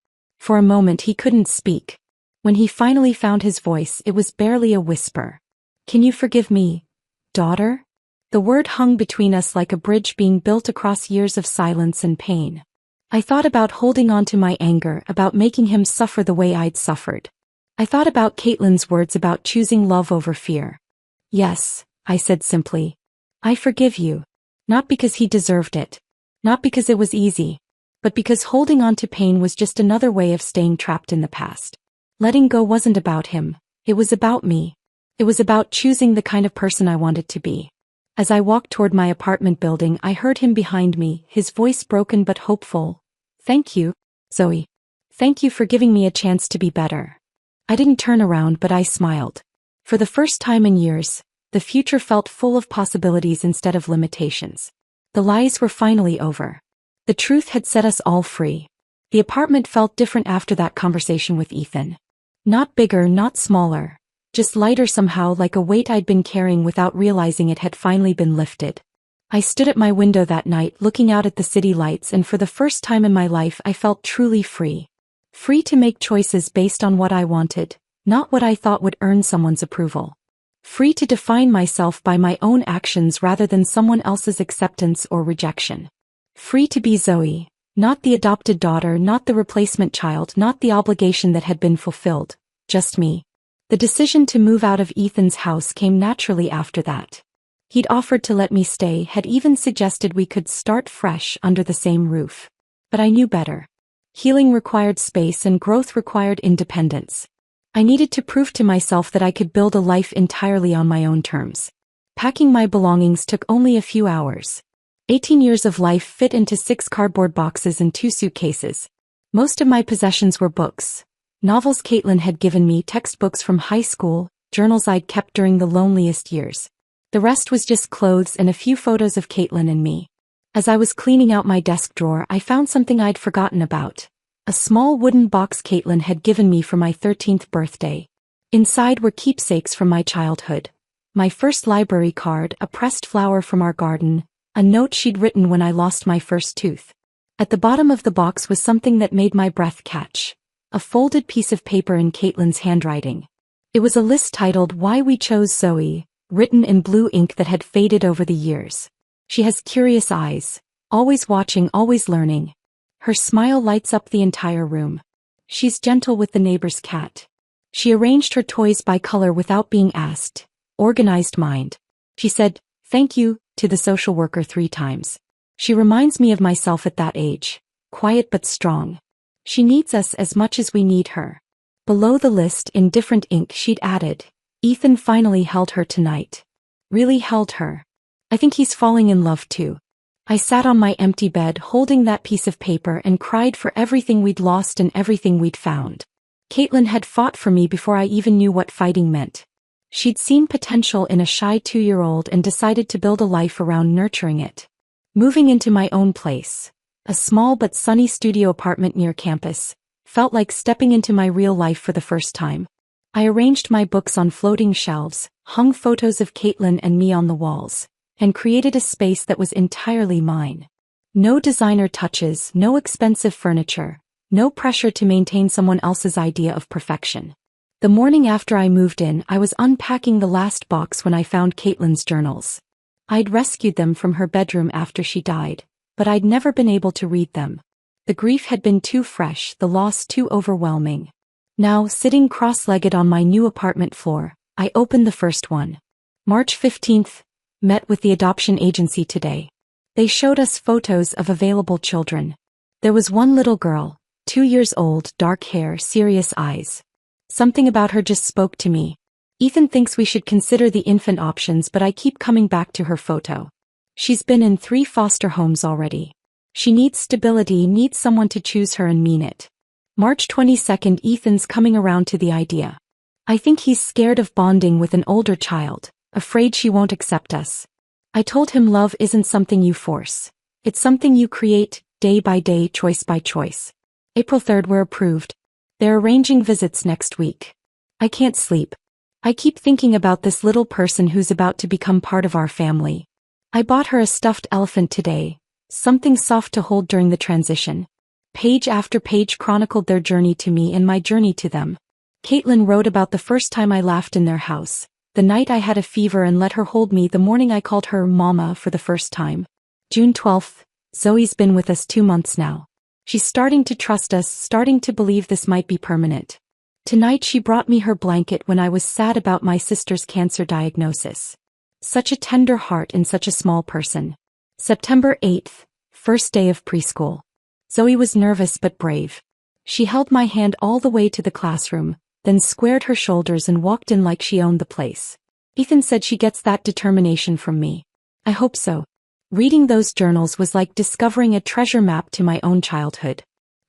For a moment he couldn't speak. When he finally found his voice, it was barely a whisper. Can you forgive me, daughter? The word hung between us like a bridge being built across years of silence and pain. I thought about holding on to my anger, about making him suffer the way I'd suffered. I thought about Caitlin's words about choosing love over fear. Yes, I said simply. I forgive you. Not because he deserved it. Not because it was easy. But because holding on to pain was just another way of staying trapped in the past. Letting go wasn't about him. It was about me. It was about choosing the kind of person I wanted to be. As I walked toward my apartment building, I heard him behind me, his voice broken but hopeful. Thank you, Zoe. Thank you for giving me a chance to be better. I didn't turn around, but I smiled. For the first time in years, the future felt full of possibilities instead of limitations. The lies were finally over. The truth had set us all free. The apartment felt different after that conversation with Ethan. Not bigger, not smaller. Just lighter somehow, like a weight I'd been carrying without realizing it had finally been lifted. I stood at my window that night, looking out at the city lights, and for the first time in my life I felt truly free. Free to make choices based on what I wanted, not what I thought would earn someone's approval. Free to define myself by my own actions rather than someone else's acceptance or rejection. Free to be Zoe, not the adopted daughter, not the replacement child, not the obligation that had been fulfilled, just me. The decision to move out of Ethan's house came naturally after that. He'd offered to let me stay, had even suggested we could start fresh under the same roof. But I knew better. Healing required space and growth required independence. I needed to prove to myself that I could build a life entirely on my own terms. Packing my belongings took only a few hours. 18 years of life fit into 6 cardboard boxes and 2 suitcases. Most of my possessions were books. Novels Caitlin had given me, textbooks from high school, journals I'd kept during the loneliest years. The rest was just clothes and a few photos of Caitlin and me. As I was cleaning out my desk drawer, I found something I'd forgotten about. A small wooden box Caitlin had given me for my 13th birthday. Inside were keepsakes from my childhood. My first library card, a pressed flower from our garden, a note she'd written when I lost my first tooth. At the bottom of the box was something that made my breath catch. A folded piece of paper in Caitlin's handwriting. It was a list titled "Why We Chose Zoe," written in blue ink that had faded over the years. She has curious eyes, always watching, always learning. Her smile lights up the entire room. She's gentle with the neighbor's cat. She arranged her toys by color without being asked. Organized mind. She said, "Thank you," to the social worker 3 times. She reminds me of myself at that age. Quiet but strong. She needs us as much as we need her. Below the list, in different ink, she'd added, "Ethan finally held her tonight." Really held her. I think he's falling in love too. I sat on my empty bed holding that piece of paper and cried for everything we'd lost and everything we'd found. Caitlin had fought for me before I even knew what fighting meant. She'd seen potential in a shy 2-year-old and decided to build a life around nurturing it. Moving into my own place, a small but sunny studio apartment near campus, felt like stepping into my real life for the first time. I arranged my books on floating shelves, hung photos of Caitlin and me on the walls, and created a space that was entirely mine. No designer touches, no expensive furniture, no pressure to maintain someone else's idea of perfection. The morning after I moved in, I was unpacking the last box when I found Caitlin's journals. I'd rescued them from her bedroom after she died, but I'd never been able to read them. The grief had been too fresh, the loss too overwhelming. Now, sitting cross-legged on my new apartment floor, I opened the first one. March 15th, met with the adoption agency today. They showed us photos of available children. There was one little girl, 2 years old, dark hair, serious eyes. Something about her just spoke to me. Ethan thinks we should consider the infant options, but I keep coming back to her photo. She's been in 3 foster homes already. She needs stability, needs someone to choose her and mean it. March 22nd, Ethan's coming around to the idea. I think he's scared of bonding with an older child, afraid she won't accept us. I told him love isn't something you force. It's something you create, day by day, choice by choice. April 3rd, we're approved. They're arranging visits next week. I can't sleep. I keep thinking about this little person who's about to become part of our family. I bought her a stuffed elephant today, something soft to hold during the transition. Page after page chronicled their journey to me and my journey to them. Caitlin wrote about the first time I laughed in their house, the night I had a fever and let her hold me, the morning I called her Mama for the first time. June 12th, Zoe's been with us 2 months now. She's starting to trust us, starting to believe this might be permanent. Tonight she brought me her blanket when I was sad about my sister's cancer diagnosis. Such a tender heart in such a small person. September 8th, first day of preschool. Zoe was nervous but brave. She held my hand all the way to the classroom, then squared her shoulders and walked in like she owned the place. Ethan said she gets that determination from me. I hope so. Reading those journals was like discovering a treasure map to my own childhood.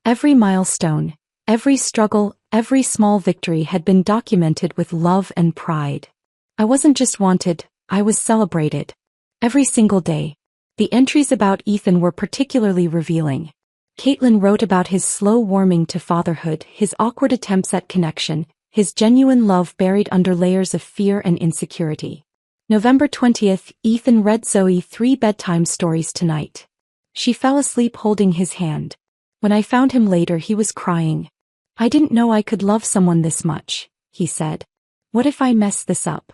Every milestone, every struggle, every small victory had been documented with love and pride. I wasn't just wanted, I was celebrated. Every single day. The entries about Ethan were particularly revealing. Caitlin wrote about his slow warming to fatherhood, his awkward attempts at connection, his genuine love buried under layers of fear and insecurity. November 20th, Ethan read Zoe 3 bedtime stories tonight. She fell asleep holding his hand. When I found him later, he was crying. I didn't know I could love someone this much, he said. What if I mess this up?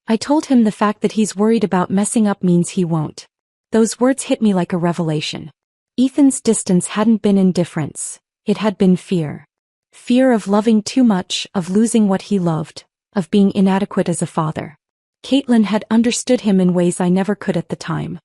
I told him the fact that he's worried about messing up means he won't. Those words hit me like a revelation. Ethan's distance hadn't been indifference, it had been fear. Fear of loving too much, of losing what he loved, of being inadequate as a father. Caitlin had understood him in ways I never could at the time.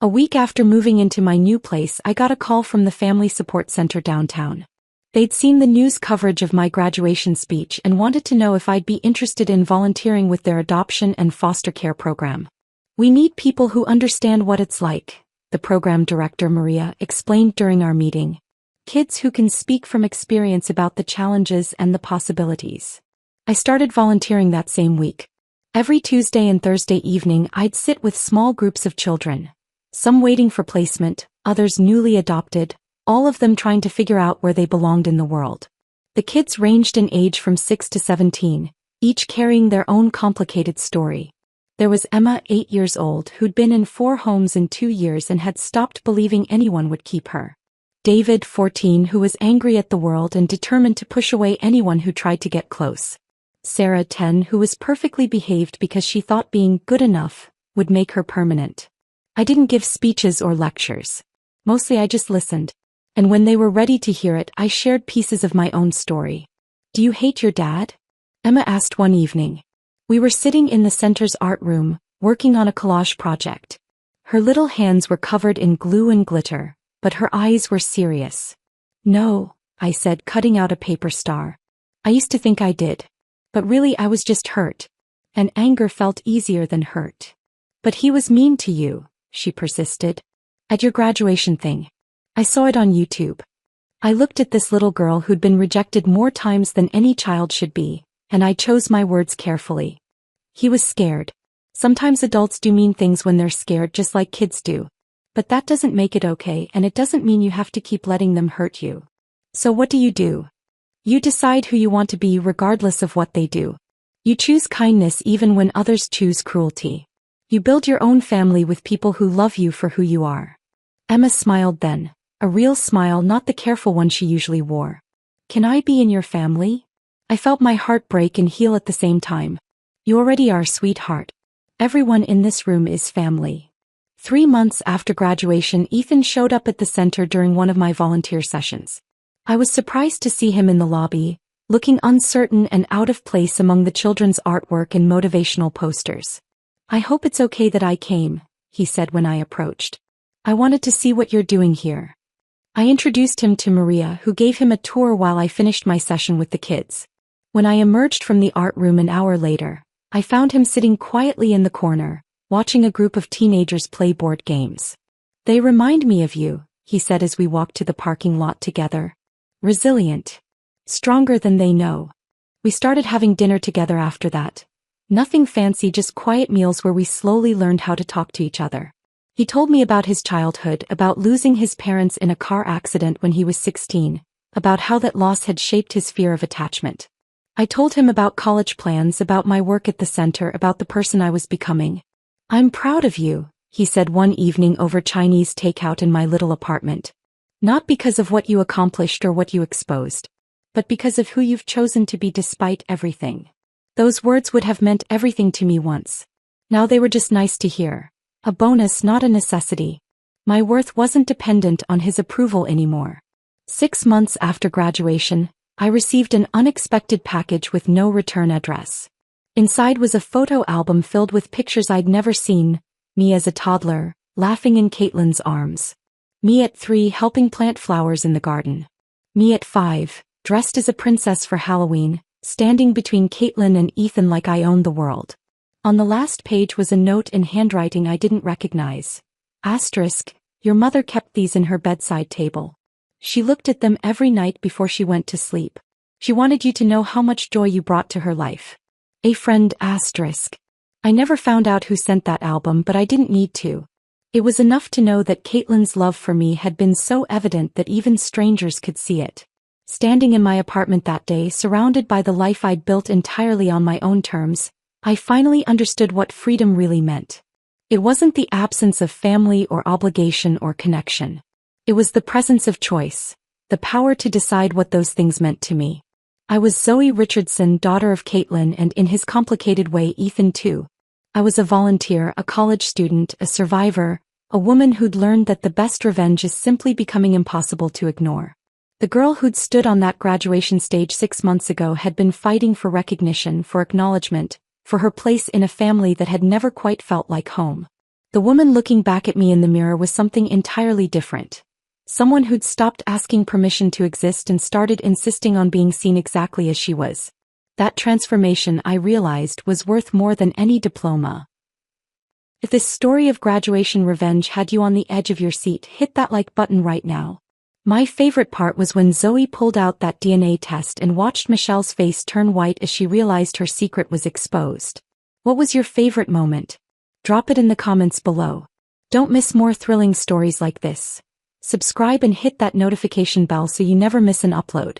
A week after moving into my new place, I got a call from the Family Support Center downtown. They'd seen the news coverage of my graduation speech and wanted to know if I'd be interested in volunteering with their adoption and foster care program. "We need people who understand what it's like," the program director Maria explained during our meeting. "Kids who can speak from experience about the challenges and the possibilities." I started volunteering that same week. Every Tuesday and Thursday evening I'd sit with small groups of children. Some waiting for placement, others newly adopted, all of them trying to figure out where they belonged in the world. The kids ranged in age from 6 to 17, each carrying their own complicated story. There was Emma, 8 years old, who'd been in 4 homes in 2 years and had stopped believing anyone would keep her. David, 14, who was angry at the world and determined to push away anyone who tried to get close. Sarah, 10, who was perfectly behaved because she thought being good enough would make her permanent. I didn't give speeches or lectures. Mostly I just listened. And when they were ready to hear it, I shared pieces of my own story. "Do you hate your dad?" Emma asked one evening. We were sitting in the center's art room, working on a collage project. Her little hands were covered in glue and glitter, but her eyes were serious. "No," I said, cutting out a paper star. "I used to think I did. But really I was just hurt. And anger felt easier than hurt." "But he was mean to you," she persisted. "At your graduation thing. I saw it on YouTube." I looked at this little girl who'd been rejected more times than any child should be, and I chose my words carefully. "He was scared. Sometimes adults do mean things when they're scared, just like kids do. But that doesn't make it okay, and it doesn't mean you have to keep letting them hurt you. So what do? You decide who you want to be regardless of what they do. You choose kindness even when others choose cruelty. You build your own family with people who love you for who you are." Emma smiled then, a real smile, not the careful one she usually wore. "Can I be in your family?" I felt my heart break and heal at the same time. "You already are, sweetheart. Everyone in this room is family." 3 months after graduation, Ethan showed up at the center during one of my volunteer sessions. I was surprised to see him in the lobby, looking uncertain and out of place among the children's artwork and motivational posters. "I hope it's okay that I came," he said when I approached. "I wanted to see what you're doing here." I introduced him to Maria, who gave him a tour while I finished my session with the kids. When I emerged from the art room an hour later, I found him sitting quietly in the corner, watching a group of teenagers play board games. "They remind me of you," he said as we walked to the parking lot together. "Resilient. Stronger than they know." We started having dinner together after that. Nothing fancy, just quiet meals where we slowly learned how to talk to each other. He told me about his childhood, about losing his parents in a car accident when he was 16, about how that loss had shaped his fear of attachment. I told him about college plans, about my work at the center, about the person I was becoming. "I'm proud of you," he said one evening over Chinese takeout in my little apartment. "Not because of what you accomplished or what you exposed, but because of who you've chosen to be despite everything." Those words would have meant everything to me once. Now they were just nice to hear. A bonus, not a necessity. My worth wasn't dependent on his approval anymore. 6 months after graduation, I received an unexpected package with no return address. Inside was a photo album filled with pictures I'd never seen: me as a toddler, laughing in Caitlin's arms. Me at 3, helping plant flowers in the garden. Me at 5, dressed as a princess for Halloween, standing between Caitlin and Ethan like I owned the world. On the last page was a note in handwriting I didn't recognize. Asterisk, "Your mother kept these in her bedside table. She looked at them every night before she went to sleep. She wanted you to know how much joy you brought to her life. A friend." Asterisk. I never found out who sent that album, but I didn't need to. It was enough to know that Caitlin's love for me had been so evident that even strangers could see it. Standing in my apartment that day, surrounded by the life I'd built entirely on my own terms, I finally understood what freedom really meant. It wasn't the absence of family or obligation or connection. It was the presence of choice, the power to decide what those things meant to me. I was Zoe Richardson, daughter of Caitlin, and in his complicated way Ethan too. I was a volunteer, a college student, a survivor, a woman who'd learned that the best revenge is simply becoming impossible to ignore. The girl who'd stood on that graduation stage 6 months ago had been fighting for recognition, for acknowledgement, for her place in a family that had never quite felt like home. The woman looking back at me in the mirror was something entirely different. Someone who'd stopped asking permission to exist and started insisting on being seen exactly as she was. That transformation, I realized, was worth more than any diploma. If this story of graduation revenge had you on the edge of your seat, hit that like button right now. My favorite part was when Zoe pulled out that DNA test and watched Michelle's face turn white as she realized her secret was exposed. What was your favorite moment? Drop it in the comments below. Don't miss more thrilling stories like this. Subscribe and hit that notification bell so you never miss an upload.